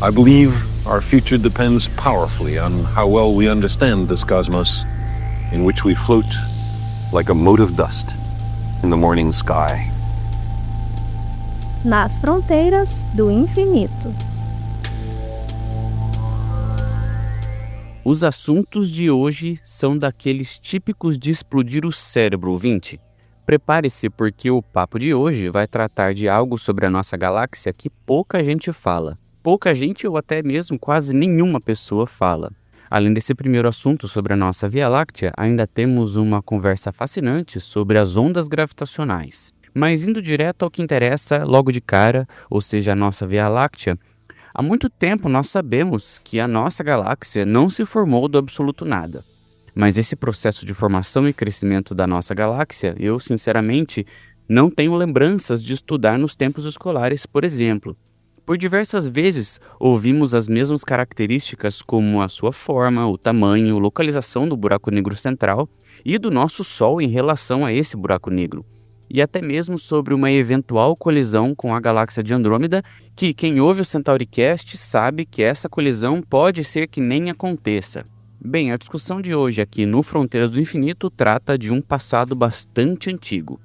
I believe our future depends powerfully on how well we understand this cosmos in which we float like a mote of dust in the morning sky. Nas fronteiras do infinito. Os assuntos de hoje são daqueles típicos de explodir o cérebro, ouvinte. Prepare-se porque o papo de hoje vai tratar de algo sobre a nossa galáxia que pouca gente fala. Pouca gente ou até mesmo quase nenhuma pessoa fala. Além desse primeiro assunto sobre a nossa Via Láctea, ainda temos uma conversa fascinante sobre as ondas gravitacionais. Mas indo direto ao que interessa logo de cara, ou seja, a nossa Via Láctea, há muito tempo nós sabemos que a nossa galáxia não se formou do absoluto nada. Mas esse processo de formação e crescimento da nossa galáxia, eu sinceramente não tenho lembranças de estudar nos tempos escolares, por exemplo. Por diversas vezes ouvimos as mesmas características como a sua forma, o tamanho, localização do buraco negro central e do nosso Sol em relação a esse buraco negro. E até mesmo sobre uma eventual colisão com a galáxia de Andrômeda, que quem ouve o CentauriCast sabe que essa colisão pode ser que nem aconteça. Bem, a discussão de hoje aqui no Fronteiras do Infinito trata de um passado bastante antigo.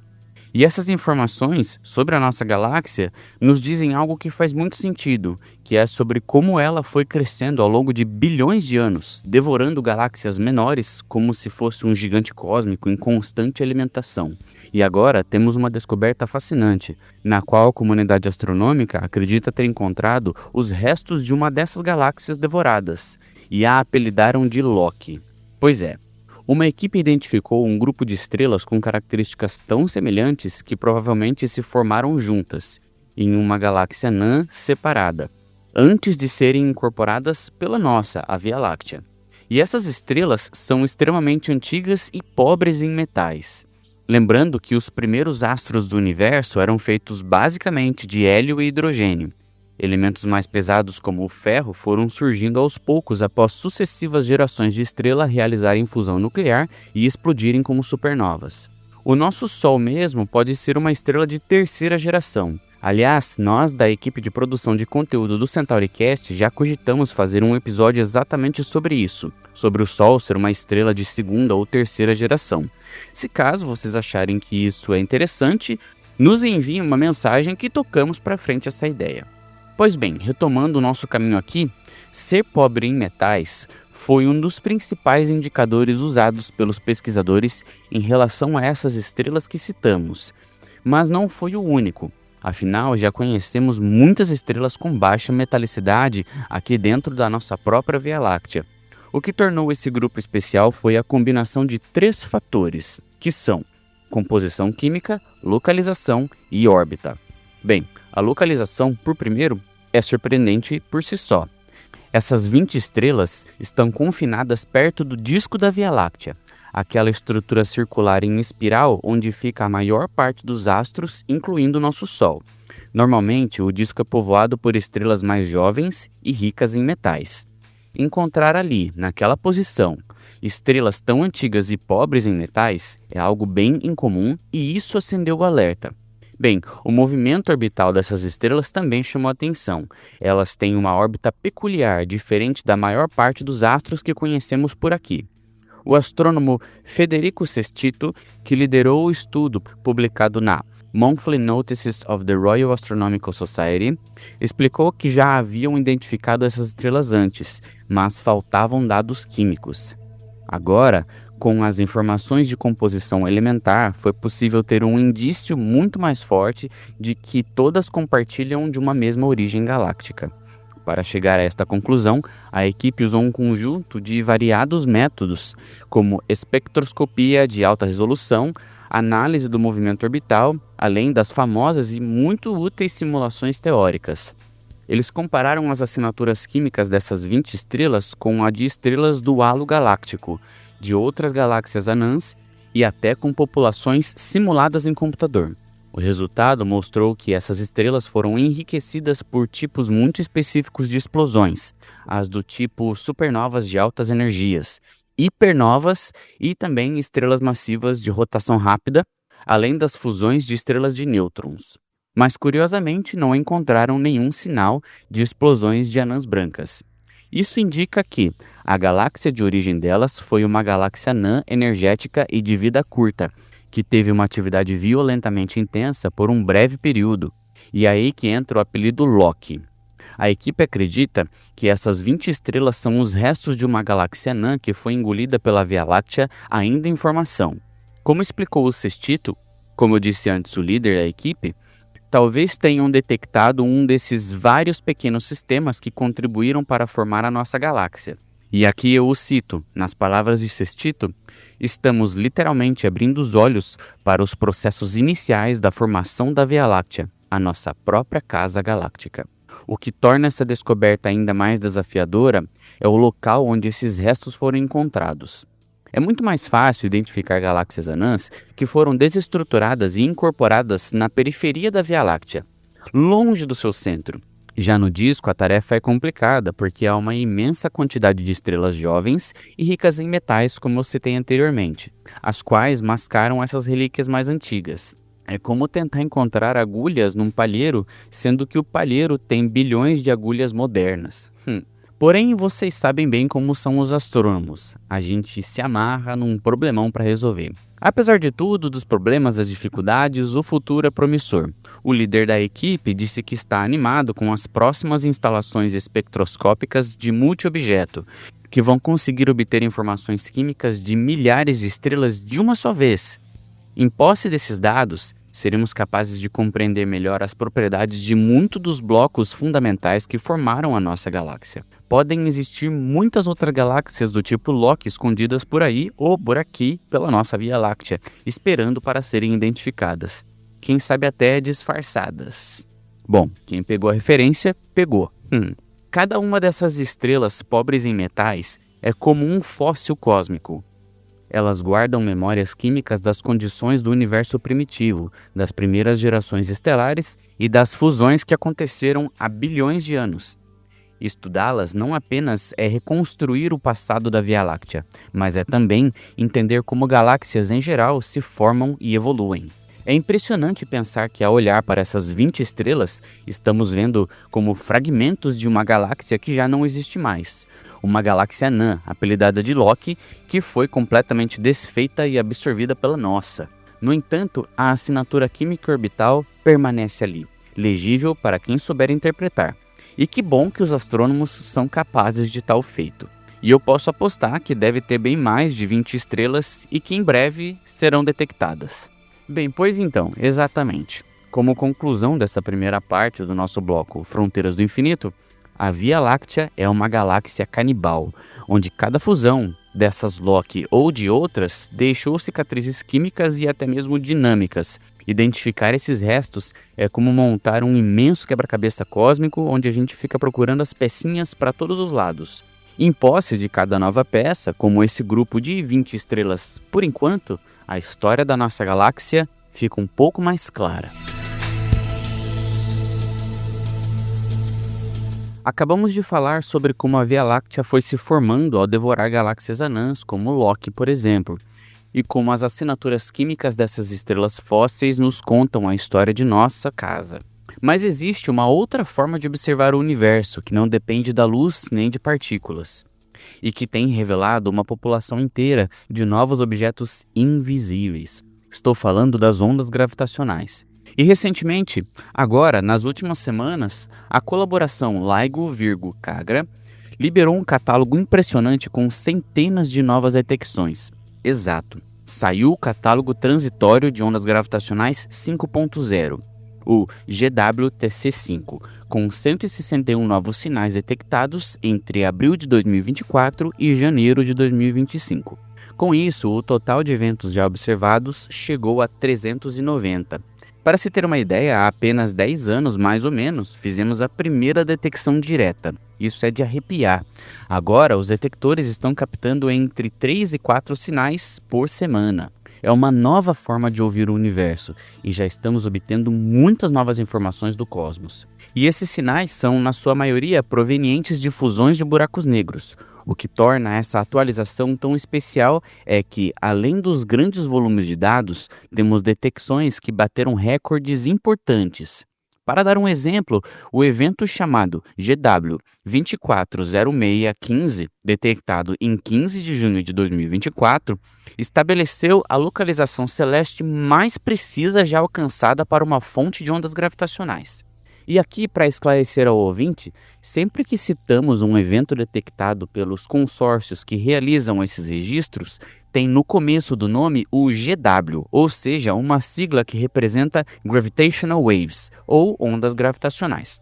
E essas informações sobre a nossa galáxia nos dizem algo que faz muito sentido, que é sobre como ela foi crescendo ao longo de bilhões de anos, devorando galáxias menores como se fosse um gigante cósmico em constante alimentação. E agora temos uma descoberta fascinante, na qual a comunidade astronômica acredita ter encontrado os restos de uma dessas galáxias devoradas, e a apelidaram de Loki. Pois é, uma equipe identificou um grupo de estrelas com características tão semelhantes que provavelmente se formaram juntas, em uma galáxia anã separada, antes de serem incorporadas pela nossa, a Via Láctea. E essas estrelas são extremamente antigas e pobres em metais. Lembrando que os primeiros astros do universo eram feitos basicamente de hélio e hidrogênio. Elementos mais pesados como o ferro foram surgindo aos poucos após sucessivas gerações de estrela realizarem fusão nuclear e explodirem como supernovas. O nosso Sol mesmo pode ser uma estrela de terceira geração. Aliás, nós da equipe de produção de conteúdo do CentauriCast já cogitamos fazer um episódio exatamente sobre isso, sobre o Sol ser uma estrela de segunda ou terceira geração. Se caso vocês acharem que isso é interessante, nos enviem uma mensagem que tocamos para frente essa ideia. Pois bem, retomando o nosso caminho aqui, ser pobre em metais foi um dos principais indicadores usados pelos pesquisadores em relação a essas estrelas que citamos, mas não foi o único. Afinal, já conhecemos muitas estrelas com baixa metalicidade aqui dentro da nossa própria Via Láctea. O que tornou esse grupo especial foi a combinação de 3 fatores, que são composição química, localização e órbita. Bem, a localização, por primeiro, é surpreendente por si só. Essas 20 estrelas estão confinadas perto do disco da Via Láctea, aquela estrutura circular em espiral onde fica a maior parte dos astros, incluindo o nosso Sol. Normalmente, o disco é povoado por estrelas mais jovens e ricas em metais. Encontrar ali, naquela posição, estrelas tão antigas e pobres em metais é algo bem incomum e isso acendeu o alerta. Bem, o movimento orbital dessas estrelas também chamou a atenção. Elas têm uma órbita peculiar, diferente da maior parte dos astros que conhecemos por aqui. O astrônomo Federico Sestito, que liderou o estudo publicado na Monthly Notices of the Royal Astronomical Society, explicou que já haviam identificado essas estrelas antes, mas faltavam dados químicos. Agora, com as informações de composição elementar, foi possível ter um indício muito mais forte de que todas compartilham de uma mesma origem galáctica. Para chegar a esta conclusão, a equipe usou um conjunto de variados métodos, como espectroscopia de alta resolução, análise do movimento orbital, além das famosas e muito úteis simulações teóricas. Eles compararam as assinaturas químicas dessas 20 estrelas com a de estrelas do halo galáctico, de outras galáxias anãs e até com populações simuladas em computador. O resultado mostrou que essas estrelas foram enriquecidas por tipos muito específicos de explosões, as do tipo supernovas de altas energias, hipernovas e também estrelas massivas de rotação rápida, além das fusões de estrelas de nêutrons. mas curiosamente não encontraram nenhum sinal de explosões de anãs brancas. Isso indica que a galáxia de origem delas foi uma galáxia anã energética e de vida curta, que teve uma atividade violentamente intensa por um breve período, e é aí que entra o apelido Loki. A equipe acredita que essas 20 estrelas são os restos de uma galáxia anã que foi engolida pela Via Láctea ainda em formação. Como explicou o Sextito, como eu disse antes, o líder da equipe, talvez tenham detectado um desses vários pequenos sistemas que contribuíram para formar a nossa galáxia. E aqui eu o cito, nas palavras de Sextito, estamos literalmente abrindo os olhos para os processos iniciais da formação da Via Láctea, a nossa própria casa galáctica. O que torna essa descoberta ainda mais desafiadora é o local onde esses restos foram encontrados. É muito mais fácil identificar galáxias anãs que foram desestruturadas e incorporadas na periferia da Via Láctea, longe do seu centro. Já no disco, a tarefa é complicada porque há uma imensa quantidade de estrelas jovens e ricas em metais, como eu citei anteriormente, as quais mascaram essas relíquias mais antigas. É como tentar encontrar agulhas num palheiro, sendo que o palheiro tem bilhões de agulhas modernas. Porém, vocês sabem bem como são os astrônomos. A gente se amarra num problemão para resolver. Apesar de tudo, dos problemas, das dificuldades, o futuro é promissor. O líder da equipe disse que está animado com as próximas instalações espectroscópicas de multi-objeto, que vão conseguir obter informações químicas de milhares de estrelas de uma só vez. Em posse desses dados, seremos capazes de compreender melhor as propriedades de muitos dos blocos fundamentais que formaram a nossa galáxia. Podem existir muitas outras galáxias do tipo Loki escondidas por aí ou por aqui pela nossa Via Láctea, esperando para serem identificadas. Quem sabe até disfarçadas. Bom, quem pegou a referência, pegou. Cada uma dessas estrelas pobres em metais é como um fóssil cósmico. Elas guardam memórias químicas das condições do universo primitivo, das primeiras gerações estelares e das fusões que aconteceram há bilhões de anos. Estudá-las não apenas é reconstruir o passado da Via Láctea, mas é também entender como galáxias em geral se formam e evoluem. É impressionante pensar que ao olhar para essas 20 estrelas, estamos vendo como fragmentos de uma galáxia que já não existe mais. Uma galáxia anã, apelidada de Loki, que foi completamente desfeita e absorvida pela nossa. No entanto, a assinatura química orbital permanece ali, legível para quem souber interpretar. E que bom que os astrônomos são capazes de tal feito. E eu posso apostar que deve ter bem mais de 20 estrelas e que em breve serão detectadas. Bem, pois então, exatamente. Como conclusão dessa primeira parte do nosso bloco Fronteiras do Infinito, a Via Láctea é uma galáxia canibal, onde cada fusão dessas Loki ou de outras deixou cicatrizes químicas e até mesmo dinâmicas. Identificar esses restos é como montar um imenso quebra-cabeça cósmico onde a gente fica procurando as pecinhas para todos os lados. Em posse de cada nova peça, como esse grupo de 20 estrelas, por enquanto, a história da nossa galáxia fica um pouco mais clara. Acabamos de falar sobre como a Via Láctea foi se formando ao devorar galáxias anãs, como Loki, por exemplo, e como as assinaturas químicas dessas estrelas fósseis nos contam a história de nossa casa. Mas existe uma outra forma de observar o universo, que não depende da luz nem de partículas, e que tem revelado uma população inteira de novos objetos invisíveis. Estou falando das ondas gravitacionais. E recentemente, agora, nas últimas semanas, a colaboração LIGO-CAGRA liberou um catálogo impressionante com centenas de novas detecções. Exato, saiu o catálogo transitório de ondas gravitacionais 5.0, o GWTC5, com 161 novos sinais detectados entre abril de 2024 e janeiro de 2025. Com isso, o total de eventos já observados chegou a 390. Para se ter uma ideia, há apenas 10 anos, mais ou menos, fizemos a primeira detecção direta. Isso é de arrepiar. Agora, os detectores estão captando entre 3 e 4 sinais por semana. é uma nova forma de ouvir o universo e já estamos obtendo muitas novas informações do cosmos. E esses sinais são, na sua maioria, provenientes de fusões de buracos negros. O que torna essa atualização tão especial é que, além dos grandes volumes de dados, temos detecções que bateram recordes importantes. Para dar um exemplo, o evento chamado GW 240615, detectado em 15 de junho de 2024, estabeleceu a localização celeste mais precisa já alcançada para uma fonte de ondas gravitacionais. E aqui, para esclarecer ao ouvinte, sempre que citamos um evento detectado pelos consórcios que realizam esses registros, tem no começo do nome o GW, ou seja, uma sigla que representa Gravitational Waves, ou ondas gravitacionais.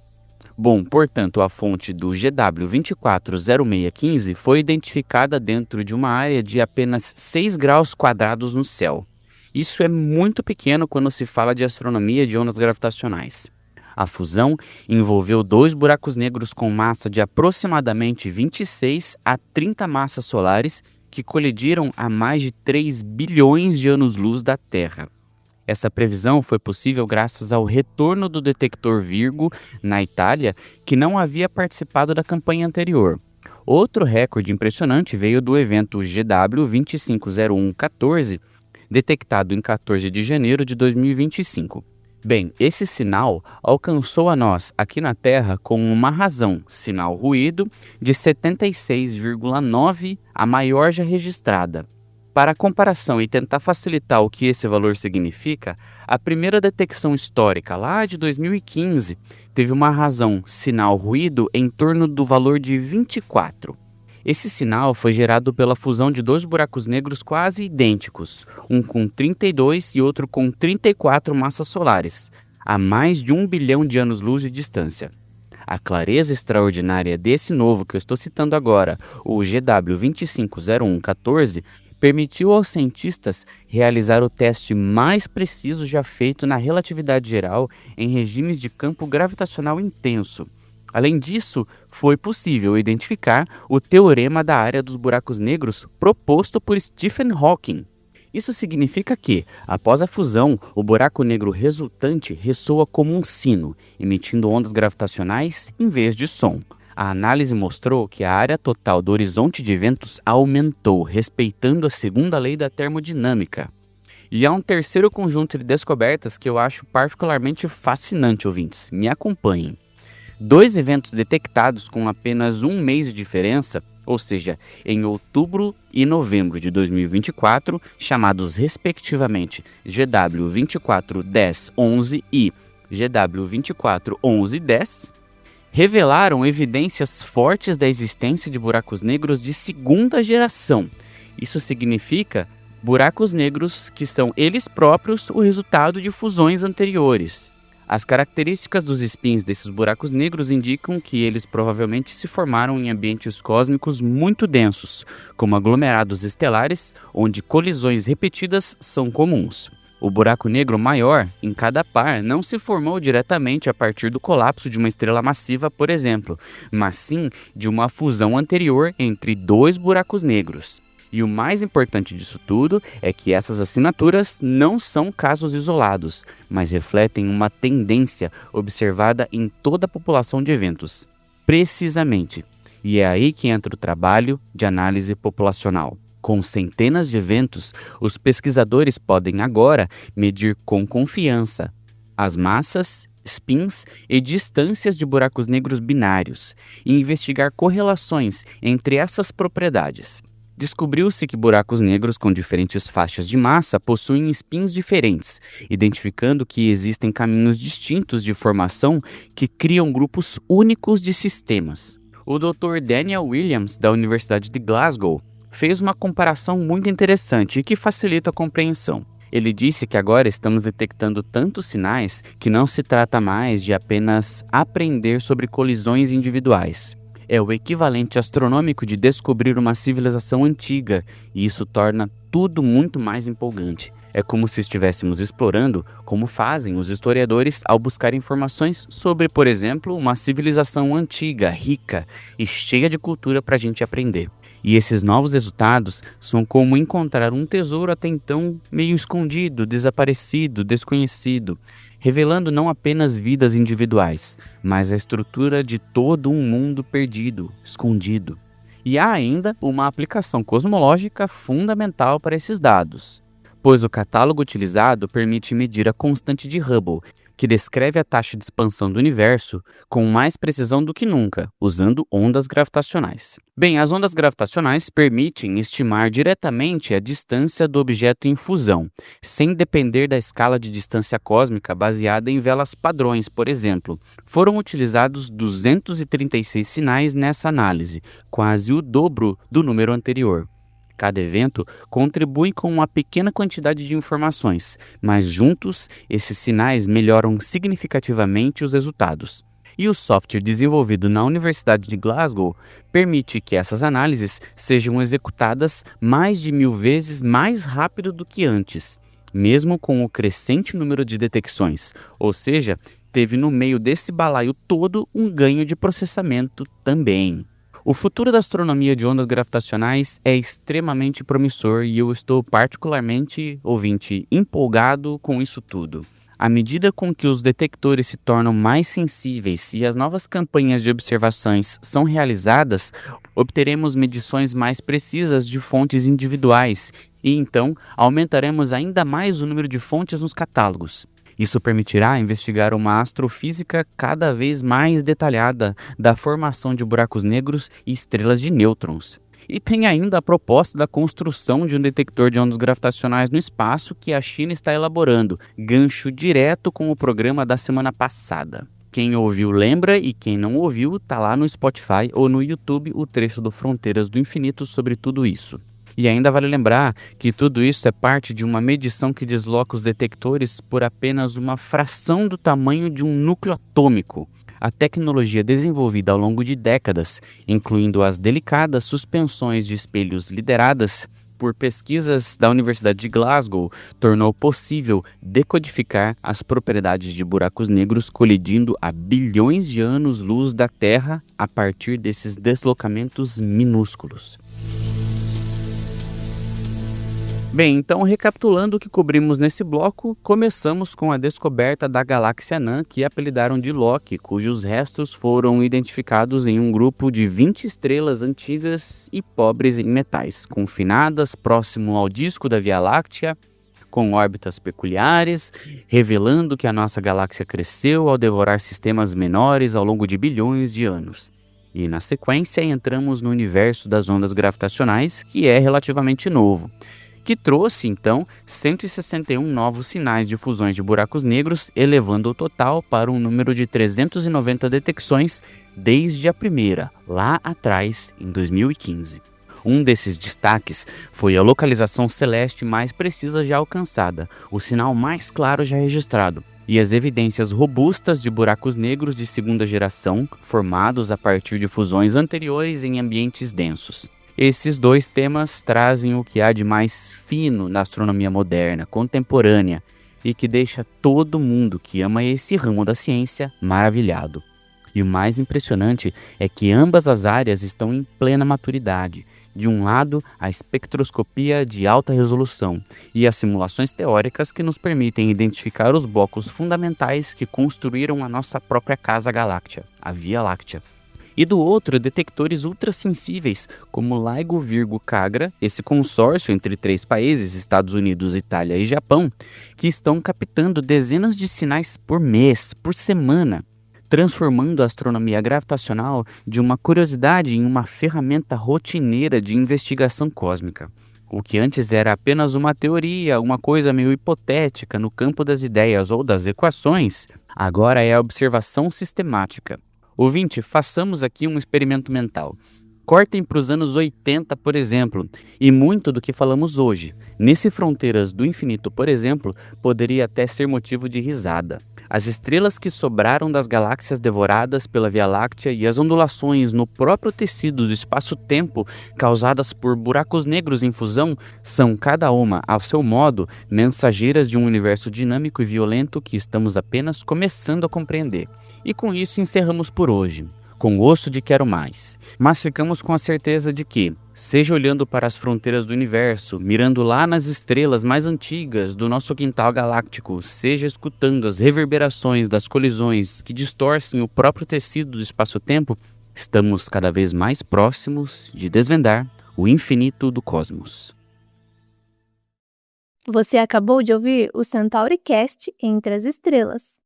Bom, portanto, a fonte do GW 240615 foi identificada dentro de uma área de apenas 6 graus quadrados no céu. Isso é muito pequeno quando se fala de astronomia de ondas gravitacionais. A fusão envolveu 2 buracos negros com massa de aproximadamente 26 a 30 massas solares que colidiram a mais de 3 bilhões de anos-luz da Terra. Essa previsão foi possível graças ao retorno do detector Virgo, na Itália, que não havia participado da campanha anterior. Outro recorde impressionante veio do evento GW 250114, detectado em 14 de janeiro de 2025. Bem, esse sinal alcançou a nós aqui na Terra com uma razão, sinal ruído, de 76,9, a maior já registrada. Para comparação e tentar facilitar o que esse valor significa, a primeira detecção histórica, lá de 2015, teve uma razão, sinal ruído, em torno do valor de 24. Esse sinal foi gerado pela fusão de 2 buracos negros quase idênticos, um com 32 e outro com 34 massas solares, a mais de 1 bilhão de anos-luz de distância. A clareza extraordinária desse novo que eu estou citando agora, o GW 250114, permitiu aos cientistas realizar o teste mais preciso já feito na relatividade geral em regimes de campo gravitacional intenso. Além disso, foi possível identificar o teorema da área dos buracos negros proposto por Stephen Hawking. Isso significa que, após a fusão, o buraco negro resultante ressoa como um sino, emitindo ondas gravitacionais em vez de som. A análise mostrou que a área total do horizonte de eventos aumentou, respeitando a segunda lei da termodinâmica. E há um terceiro conjunto de descobertas que eu acho particularmente fascinante, ouvintes. Me acompanhem. 2 eventos detectados com apenas um mês de diferença, ou seja, em outubro e novembro de 2024, chamados respectivamente GW 241011 e GW 241110, revelaram evidências fortes da existência de buracos negros de segunda geração. Isso significa buracos negros que são eles próprios o resultado de fusões anteriores. As características dos spins desses buracos negros indicam que eles provavelmente se formaram em ambientes cósmicos muito densos, como aglomerados estelares, onde colisões repetidas são comuns. O buraco negro maior, em cada par, não se formou diretamente a partir do colapso de uma estrela massiva, por exemplo, mas sim de uma fusão anterior entre 2 buracos negros. E o mais importante disso tudo é que essas assinaturas não são casos isolados, mas refletem uma tendência observada em toda a população de eventos. Precisamente. E é aí que entra o trabalho de análise populacional. Com centenas de eventos, os pesquisadores podem agora medir com confiança as massas, spins e distâncias de buracos negros binários e investigar correlações entre essas propriedades. Descobriu-se que buracos negros com diferentes faixas de massa possuem spins diferentes, identificando que existem caminhos distintos de formação que criam grupos únicos de sistemas. O Dr. Daniel Williams, da Universidade de Glasgow, fez uma comparação muito interessante e que facilita a compreensão. Ele disse que agora estamos detectando tantos sinais que não se trata mais de apenas aprender sobre colisões individuais. É o equivalente astronômico de descobrir uma civilização antiga, e isso torna tudo muito mais empolgante. É como se estivéssemos explorando como fazem os historiadores ao buscar informações sobre, por exemplo, uma civilização antiga, rica e cheia de cultura para a gente aprender. E esses novos resultados são como encontrar um tesouro até então meio escondido, desaparecido, desconhecido, revelando não apenas vidas individuais, mas a estrutura de todo um mundo perdido, escondido. E há ainda uma aplicação cosmológica fundamental para esses dados, pois o catálogo utilizado permite medir a constante de Hubble, que descreve a taxa de expansão do universo com mais precisão do que nunca, usando ondas gravitacionais. Bem, as ondas gravitacionais permitem estimar diretamente a distância do objeto em fusão, sem depender da escala de distância cósmica baseada em velas padrões, por exemplo. Foram utilizados 236 sinais nessa análise, quase o dobro do número anterior. Cada evento contribui com uma pequena quantidade de informações, mas juntos, esses sinais melhoram significativamente os resultados. E o software desenvolvido na Universidade de Glasgow permite que essas análises sejam executadas mais de 1000 vezes mais rápido do que antes, mesmo com o crescente número de detecções, ou seja, teve no meio desse balaio todo um ganho de processamento também. O futuro da astronomia de ondas gravitacionais é extremamente promissor e eu estou particularmente, empolgado com isso tudo. À medida com que os detectores se tornam mais sensíveis e as novas campanhas de observações são realizadas, obteremos medições mais precisas de fontes individuais e então aumentaremos ainda mais o número de fontes nos catálogos. Isso permitirá investigar uma astrofísica cada vez mais detalhada da formação de buracos negros e estrelas de nêutrons. E tem ainda a proposta da construção de um detector de ondas gravitacionais no espaço que a China está elaborando, gancho direto com o programa da semana passada. Quem ouviu lembra e quem não ouviu tá lá no Spotify ou no YouTube o trecho do Fronteiras do Infinito sobre tudo isso. E ainda vale lembrar que tudo isso é parte de uma medição que desloca os detectores por apenas uma fração do tamanho de um núcleo atômico. A tecnologia desenvolvida ao longo de décadas, incluindo as delicadas suspensões de espelhos lideradas por pesquisas da Universidade de Glasgow, tornou possível decodificar as propriedades de buracos negros colidindo a bilhões de anos-luz da Terra a partir desses deslocamentos minúsculos. Bem, então recapitulando o que cobrimos nesse bloco, começamos com a descoberta da galáxia anã, que apelidaram de Loki, cujos restos foram identificados em um grupo de 20 estrelas antigas e pobres em metais, confinadas próximo ao disco da Via Láctea, com órbitas peculiares, revelando que a nossa galáxia cresceu ao devorar sistemas menores ao longo de bilhões de anos. E na sequência entramos no universo das ondas gravitacionais, que é relativamente novo, que trouxe, então, 161 novos sinais de fusões de buracos negros, elevando o total para um número de 390 detecções desde a primeira, lá atrás, em 2015. Um desses destaques foi a localização celeste mais precisa já alcançada, o sinal mais claro já registrado, e as evidências robustas de buracos negros de segunda geração, formados a partir de fusões anteriores em ambientes densos. Esses dois temas trazem o que há de mais fino na astronomia moderna, contemporânea, e que deixa todo mundo que ama esse ramo da ciência maravilhado. E o mais impressionante é que ambas as áreas estão em plena maturidade. De um lado, a espectroscopia de alta resolução e as simulações teóricas que nos permitem identificar os blocos fundamentais que construíram a nossa própria casa galáctea, a Via Láctea. E do outro, detectores ultrassensíveis, como o LIGO Virgo Cagra, esse consórcio entre 3 países, Estados Unidos, Itália e Japão, que estão captando dezenas de sinais por mês, por semana, transformando a astronomia gravitacional de uma curiosidade em uma ferramenta rotineira de investigação cósmica. O que antes era apenas uma teoria, uma coisa meio hipotética no campo das ideias ou das equações, agora é a observação sistemática. Ouvinte, façamos aqui um experimento mental. Cortem para os anos 80, por exemplo, e muito do que falamos hoje. Nesse Fronteiras do Infinito, por exemplo, poderia até ser motivo de risada. As estrelas que sobraram das galáxias devoradas pela Via Láctea e as ondulações no próprio tecido do espaço-tempo causadas por buracos negros em fusão são, cada uma, ao seu modo, mensageiras de um universo dinâmico e violento que estamos apenas começando a compreender. E com isso encerramos por hoje. com gosto de quero mais, mas ficamos com a certeza de que, seja olhando para as fronteiras do universo, mirando lá nas estrelas mais antigas do nosso quintal galáctico, seja escutando as reverberações das colisões que distorcem o próprio tecido do espaço-tempo, estamos cada vez mais próximos de desvendar o infinito do cosmos. Você acabou de ouvir o CentauriCast Entre as Estrelas.